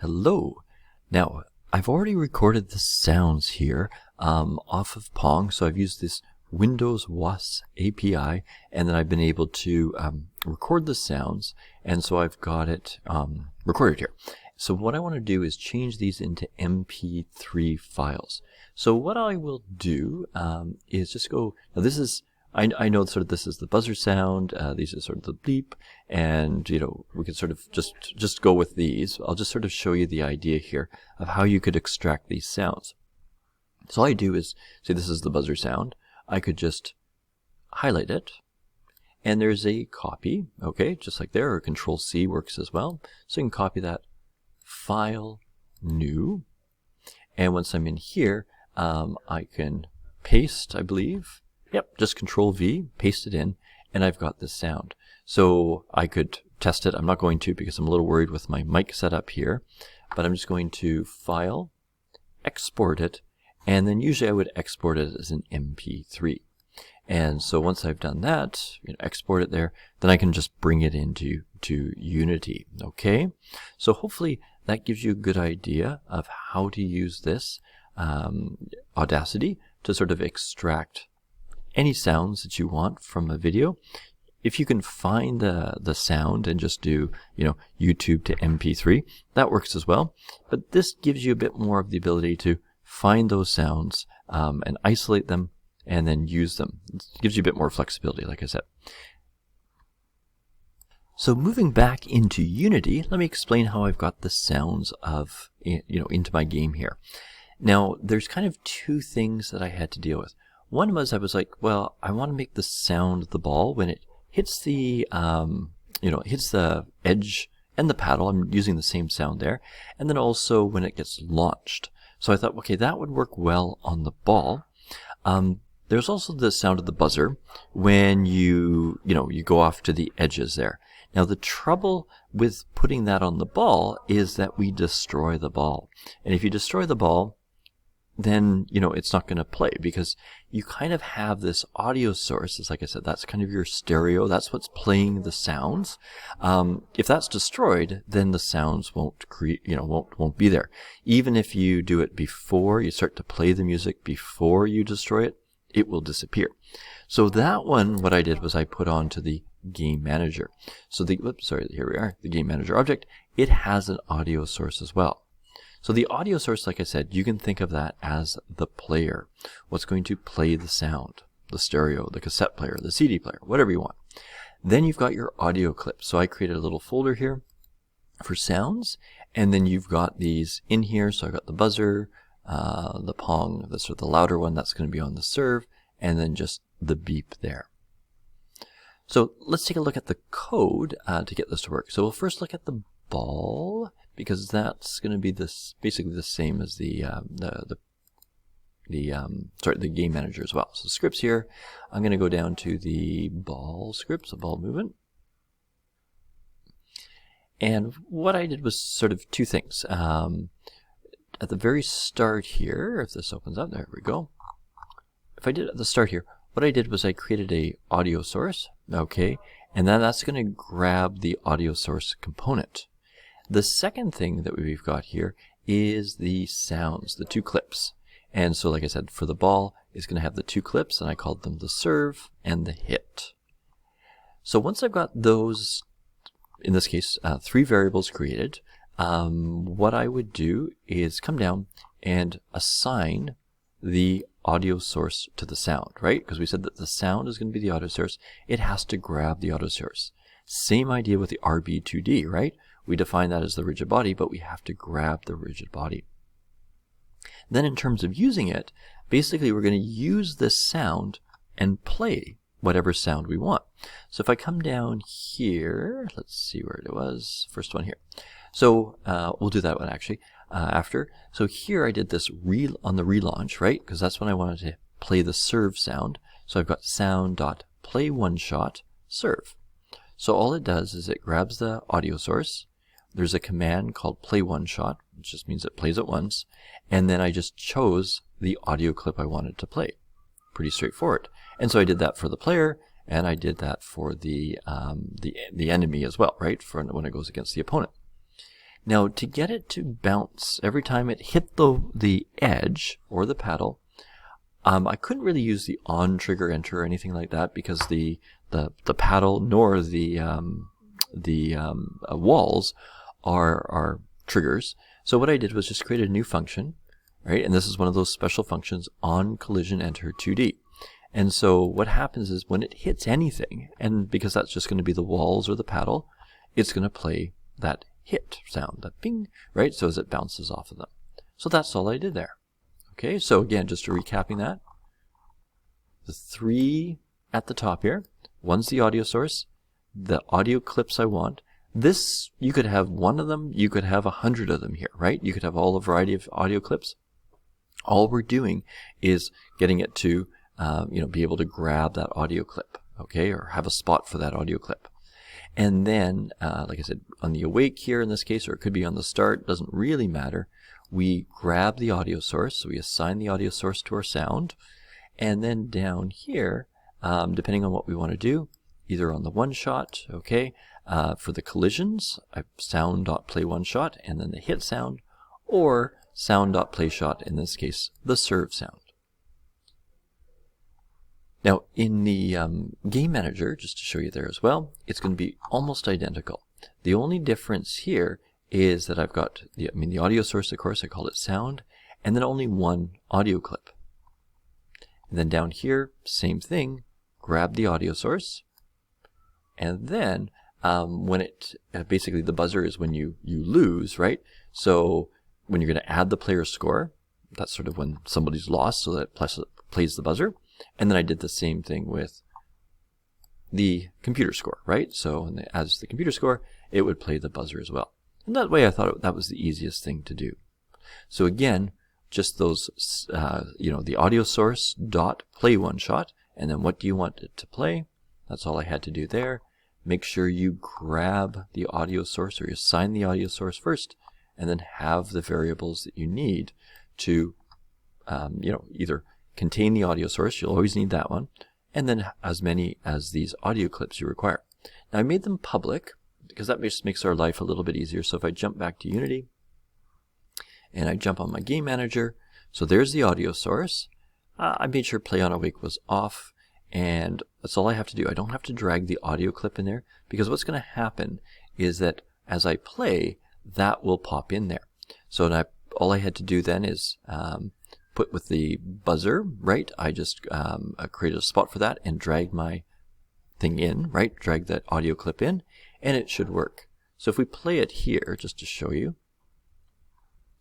Hello. Now, I've already recorded the sounds here off of Pong, so I've used this Windows WAS API, and then I've been able to record the sounds, and so I've got it recorded here. So what I want to do is change these into MP3 files. So what I will do is just go, now this is, I know sort of this is the buzzer sound, these are sort of the bleep, and you know, we could sort of just go with these. I'll just sort of show you the idea here of how you could extract these sounds. So all I do is, say this is the buzzer sound, I could just highlight it, and there's a copy, okay, just like there, or Control C works as well. So you can copy that, File, New, and once I'm in here, I can paste, I believe. Yep, just Control V, paste it in, and I've got this sound. So I could test it. I'm not going to because I'm a little worried with my mic setup here, but I'm just going to File, export it, and then usually I would export it as an MP3. And so once I've done that, export it there, then I can just bring it into Unity. Okay, so hopefully that gives you a good idea of how to use this Audacity to sort of extract any sounds that you want from a video. If you can find the sound and just do, YouTube to MP3, that works as well. But this gives you a bit more of the ability to find those sounds and isolate them and then use them. It gives you a bit more flexibility, like I said. So moving back into Unity, let me explain how I've got the sounds of, into my game here. Now, there's kind of two things that I had to deal with. One was I was like, well, I want to make the sound of the ball when it hits the, hits the edge and the paddle. I'm using the same sound there. And then also when it gets launched. So I thought, okay, that would work well on the ball. There's also the sound of the buzzer when you go off to the edges there. Now, the trouble with putting that on the ball is that we destroy the ball. And if you destroy the ball, then, it's not going to play because you kind of have this audio source. It's like I said, that's kind of your stereo. That's what's playing the sounds. If that's destroyed, then the sounds won't won't be there. Even if you do it before you start to play the music, before you destroy it, it will disappear. So that one, what I did was I put onto the game manager. So here we are, the game manager object. It has an audio source as well. So the audio source, like I said, you can think of that as the player. What's going to play the sound, the stereo, the cassette player, the CD player, whatever you want. Then you've got your audio clips. So I created a little folder here for sounds, and then you've got these in here. So I got the buzzer, the Pong, the sort of the louder one, that's going to be on the serve, and then just the beep there. So let's take a look at the code to get this to work. So we'll first look at the ball, because that's going to be basically the same as the game manager as well. So scripts here, I'm going to go down to the ball scripts, the ball movement. And what I did was sort of two things. At the very start here, if this opens up, there we go. If I did at the start here, what I did was I created a audio source, okay, and then that's going to grab the audio source component. The second thing that we've got here is the sounds, the two clips. And so, like I said, for the ball, it's going to have the two clips, and I called them the serve and the hit. So once I've got those, in this case, three variables created, what I would do is come down and assign the audio source to the sound, right? Because we said that the sound is going to be the audio source. It has to grab the audio source. Same idea with the RB2D, right? We define that as the rigid body, but we have to grab the rigid body. Then in terms of using it, basically we're going to use this sound and play whatever sound we want. So if I come down here, let's see where it was, first one here. So we'll do that one actually after. So here I did this on the relaunch, right? Because that's when I wanted to play the serve sound. So I've got sound.play one shot serve. So all it does is it grabs the audio source. There's a command called play one shot, which just means it plays it once. And then I just chose the audio clip I wanted to play. Pretty straightforward. And so I did that for the player, and I did that for the enemy as well, right? For when it goes against the opponent. Now, to get it to bounce every time it hit the edge or the paddle, I couldn't really use the on trigger enter or anything like that because the paddle nor the walls are triggers. So what I did was just create a new function, right? And this is one of those special functions, on collision enter 2D. And so what happens is when it hits anything, and because that's just going to be the walls or the paddle, it's going to play that hit sound, that ping, right? So as it bounces off of them. So that's all I did there. Okay, so again, just recapping that. The 3 at the top here, one's the audio source, the audio clips I want. This, you could have one of them, you could have 100 of them here, right? You could have all a variety of audio clips. All we're doing is getting it to, be able to grab that audio clip, okay, or have a spot for that audio clip. And then, like I said, on the awake here in this case, or it could be on the start, doesn't really matter. We grab the audio source, so we assign the audio source to our sound. And then down here, depending on what we want to do, either on the one shot, okay, for the collisions, sound.play one shot, and then the hit sound, or sound.play shot, in this case, the serve sound. Now, in the game manager, just to show you there as well, it's going to be almost identical. The only difference here is that I've got the audio source, of course, I called it sound, and then only one audio clip. And then down here, same thing, grab the audio source, and then when it, basically the buzzer is when you lose, right? So when you're going to add the player's score, that's sort of when somebody's lost, so that it plays the buzzer. And then I did the same thing with the computer score, right? So when it adds the computer score, it would play the buzzer as well. And that way I thought that was the easiest thing to do. So again, just those, the audio source dot play one shot, and then what do you want it to play? That's all I had to do there. Make sure you grab the audio source, or you assign the audio source first, and then have the variables that you need to, either contain the audio source, you'll always need that one, and then as many as these audio clips you require. Now I made them public because that just makes our life a little bit easier. So if I jump back to Unity and I jump on my game manager, so there's the audio source. I made sure play on awake was off, and that's all I have to do. I don't have to drag the audio clip in there, because what's going to happen is that as I play, that will pop in there. So all I had to do then is put with the buzzer, right? I just created a spot for that and drag my thing in, right? Drag that audio clip in, and it should work. So if we play it here, just to show you.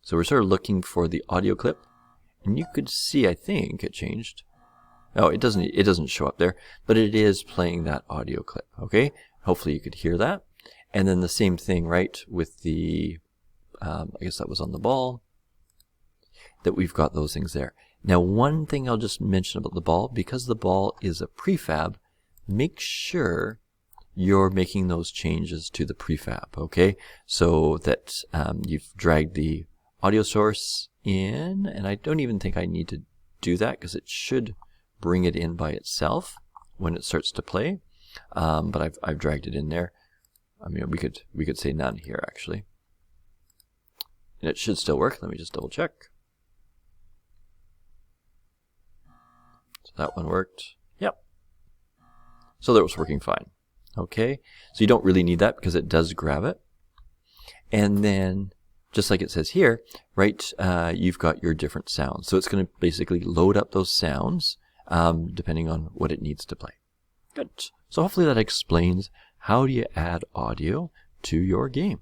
So we're sort of looking for the audio clip, and you could see, I think it changed. Oh, it doesn't show up there, but it is playing that audio clip, okay? Hopefully you could hear that. And then the same thing, right, with the, I guess that was on the ball, that we've got those things there. Now, one thing I'll just mention about the ball, because the ball is a prefab, make sure you're making those changes to the prefab, okay? So that you've dragged the audio source in, and I don't even think I need to do that because it should bring it in by itself when it starts to play. But I've dragged it in there. I mean, we could say none here actually, and it should still work. Let me just double check. So that one worked. Yep. So that was working fine. Okay. So you don't really need that because it does grab it. And then, just like it says here, right, you've got your different sounds. So it's going to basically load up those sounds depending on what it needs to play. Good. So hopefully that explains how do you add audio to your game.